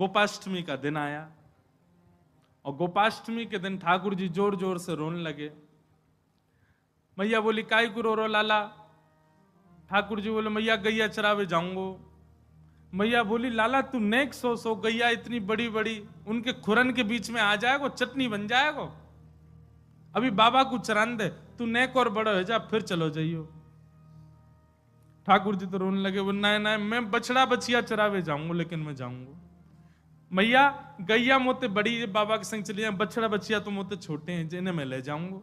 गोपाष्टमी का दिन आया और गोपाष्टमी के दिन ठाकुर जी जोर जोर से रोने लगे। मैया बोली काय को रो लाला? ठाकुर जी बोले मैया गैया चरावे जाऊंगो। मैया बोली लाला तू नेक सो गैया इतनी बड़ी बड़ी उनके खुरन के बीच में आ जाएगो, चटनी बन जाएगो। अभी बाबा को चरान दे, तू नेक और बड़ा हो जा फिर चलो जाइयो। ठाकुर जी तो रोने लगे, वो ना ना मैं बछड़ा बछिया चरावे जाऊंगा, लेकिन मैं जाऊंगा। मैया गैया मोते बड़ी बाबा के संग चली जाए, बछड़ा बछिया तो मोते छोटे हैं जिन्हें मैं ले जाऊंगा।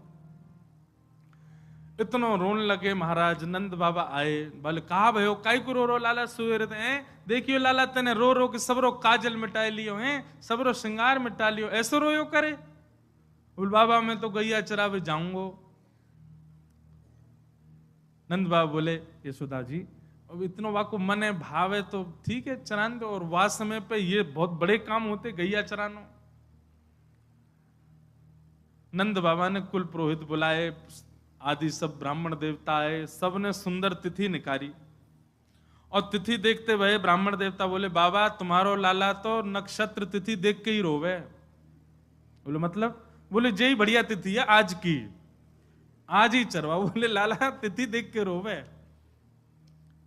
इतना रोने लगे। महाराज नंद बाबा आए, बोले कहा भयो काई को रो रो लाला सुएर हैं? देखियो लाला तने रो रो के सबरो काजल मिटा लियो हैं, सबरो श्रृंगार मिटा लियो, ऐसो रोयो करे? बोल बाबा मैं तो गैया चरावे जाऊंगो। नंद बाबा बोले यशोदा जी अब इतनो वाको मन है भाव है तो ठीक है चरान दो, और वास समय पे ये बहुत बड़े काम होते गैया चरानो। नंद बाबा ने कुल पुरोहित बुलाए, आदि सब ब्राह्मण देवता आए, सबने सुंदर तिथि निकाली। और तिथि देखते हुए ब्राह्मण देवता बोले बाबा तुम्हारो लाला तो नक्षत्र तिथि देख के ही रोवे। बोले मतलब? बोले जय बढ़िया तिथि है आज की, आज ही चरवा। बोले लाला तिथि देख के रोवे?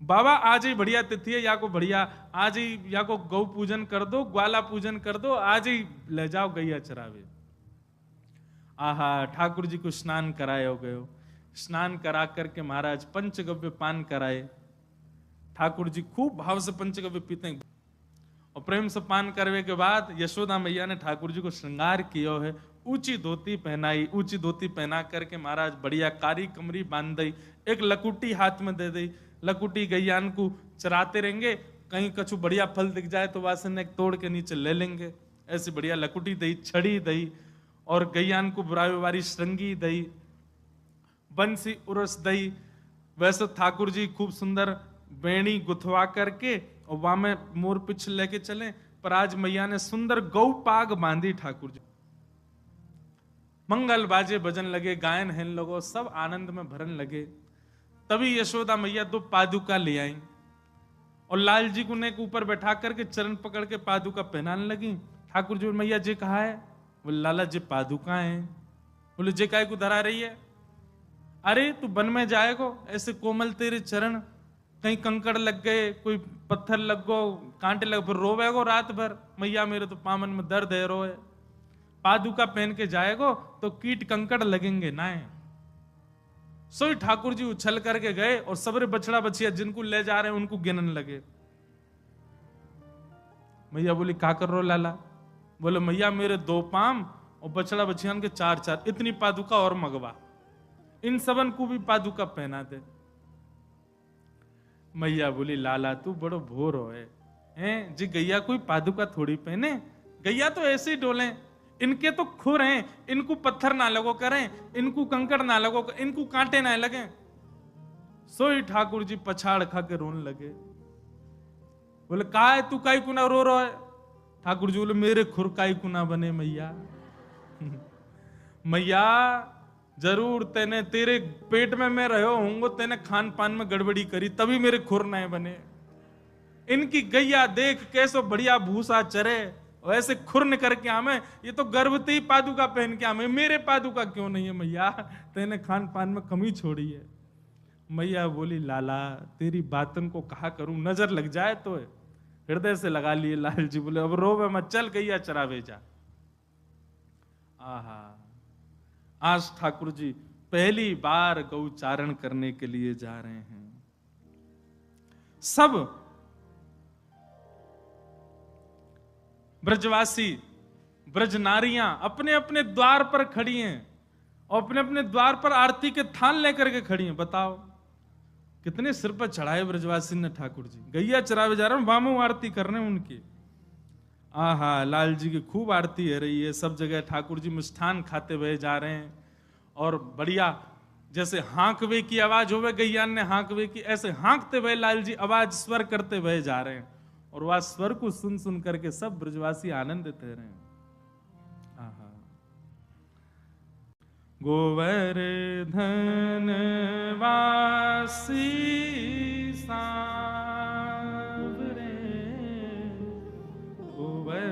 बाबा आज ही बढ़िया तिथि है, या को बढ़िया आज ही या को गौ पूजन कर दो, ग्वाला पूजन कर दो, आज ही ले जाओ गैया चरावे। आहा ठाकुर जी को स्नान कराए हो गए। स्नान करा करके महाराज पंचगव्य पान कराए। ठाकुर जी खूब भाव से पंचगव्य पीते हैं और प्रेम से पान करने के बाद यशोदा मैया ने ठाकुर जी को श्रृंगार किया है। ऊंची धोती पहनाई, ऊंची धोती पहना करके महाराज बढ़िया कारी कमरी बांध दी, एक लकुटी हाथ में दे दी। लकुटी गैयान को चराते रहेंगे, कहीं कछु बढ़िया फल दिख जाए तो वासन एक तोड़ के नीचे ले लेंगे। ऐसी बढ़िया लकुटी दई, छड़ी दई, और गैयान को बुराई वारी श्रृंगी दई, बंसी उरस दई। वैसे ठाकुर जी खूब सुंदर बेणी गुथवा करके और वहां में मोर पिछ लेके चले, पर आज मैया ने सुंदर गौ पाग बांधी ठाकुर जी। मंगल बाजे बजन लगे, गायन हेन लगो, सब आनंद में भरन लगे। तभी यशोदा मैया 2 पादुका ले आई और लाल जी को नेक ऊपर बैठा करके चरण पकड़ के पादुका पहनाने लगी। ठाकुर जी मैया जी कहा है? बोले लाला जी पादुका है। बोले जे काय को धरा रही है? अरे तू वन में जाएगो, ऐसे कोमल तेरे चरण, कहीं कंकड़ लग गए, कोई पत्थर लग गो, कांटे लग, फिर रोवेगो रात भर। मैया मेरे तो पामन में दर्द है, रोए। पादुका पहन के जाएगो तो कीट कंकड़ लगेंगे ना। सोई ठाकुर जी उछल करके गए और सबरे बछड़ा बछिया जिनको ले जा रहे हैं उनको गिनन लगे। मैया बोली का कर रो लाला? बोले मैया मेरे 2 पाम और बछड़ा बछियान के 4-4, इतनी पादुका और मगवा, इन सबन को भी पादुका पहना दे। मैया बोली लाला तू बड़ो भोर हो है जी, गैया कोई पादुका थोड़ी पहने, गैया तो ऐसे ही डोले, इनके तो खुर हैं, इनको पत्थर ना लगो करें, इनको कंकड़ ना लगो, इनको कांटे ना लगे। सोई ठाकुर जी पछाड़ खा के रोने लगे। बोले का है तू काई कुना रो रहा है? ठाकुर जी बोले मेरे खुर काई कुना बने मैया। मैया जरूर तेने तेरे पेट में मैं रहो होंगे, तेने खान पान में गड़बड़ी करी तभी मेरे खुर नए बने। इनकी गैया देख कैसो बढ़िया भूसा चरे, वैसे खुरन करके आमे, ये तो गर्भवती पादुका पहन के आमे, मेरे पादुका क्यों नहीं है मैया? तेने खान पान में कमी छोड़ी है। मैया बोली लाला तेरी बातन को कहा करूं, नजर लग जाए तो है। हृदय से लगा लिए लाल जी। बोले अब रोवे मत, चल गैया चरावे जा। आहा आज ठाकुर जी पहली बार गौचारण करने के लिए जा रहे हैं। सब ब्रजवासी ब्रज नारियां अपने अपने द्वार पर खड़ी हैं और अपने अपने द्वार पर आरती के थान लेकर के खड़ी हैं। बताओ कितने सिर पर चढ़ाए ब्रजवासी ने ठाकुर जी। गैया चरावे जा रहे हैं, वामो आरती कर रहे हैं उनकी। आहा लाल जी की खूब आरती है रही है। सब जगह ठाकुर जी मिष्ठान खाते हुए जा रहे हैं और बढ़िया जैसे हाँकवे की आवाज होवे, गैया ने हाँकवे की, ऐसे हाँकते हुए लाल जी आवाज स्वर करते हुए जा रहे हैं और वह स्वर को सुन सुन करके सब ब्रजवासी आनंदित रहे हैं। आहा गोवर्धन वासी सांवरे, गोवर्धन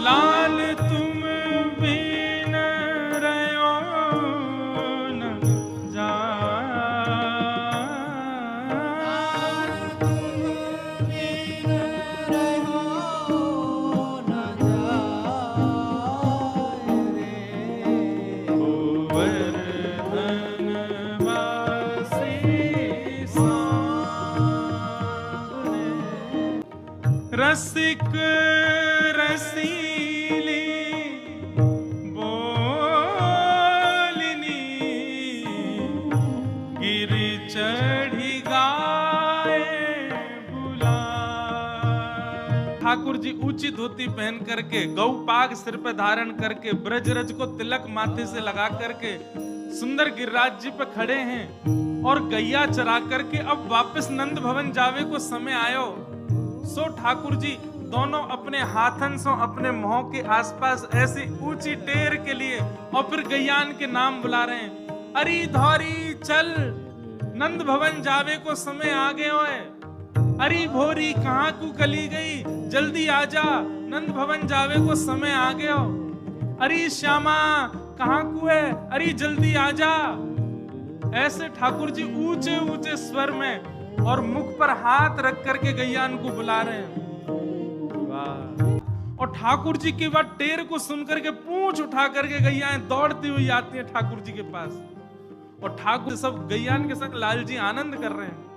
लाल तुम बिन रहो न रसिक रसीली बोलनी गिर चढ़ी गाए बुलाए। ठाकुर जी ऊंची धोती पहन करके, गौ पाग सिर पे धारण करके, ब्रजरज को तिलक माथे से लगा करके सुंदर गिरिराज जी पे खड़े हैं और गैया चरा करके अब वापस नंद भवन जावे को समय आयो। सो ठाकुर जी दोनों अपने हाथन से अपने मुंह के आसपास ऐसी ऊंची टेर के लिए और फिर गैयान के नाम बुला रहे हैं। अरे धौरी चल, नंद भवन जावे को समय आ गए होए। अरे भोरी कहाँ को कली गई, जल्दी आजा, नंद भवन जावे को समय आ गए हो। अरे श्यामा कहाँ को है, अरे जल्दी आजा। ऐसे ठाकुर जी ऊंचे ऊंचे स्वर में और मुख पर हाथ रख करके गैयान को बुला रहे हैं। वाह। और ठाकुर जी की बात टेर को सुन करके पूंछ उठा करके गैयाएं दौड़ती हुई आती हैं ठाकुर जी के पास। और ठाकुर सब गैयान के संग लाल जी आनंद कर रहे हैं।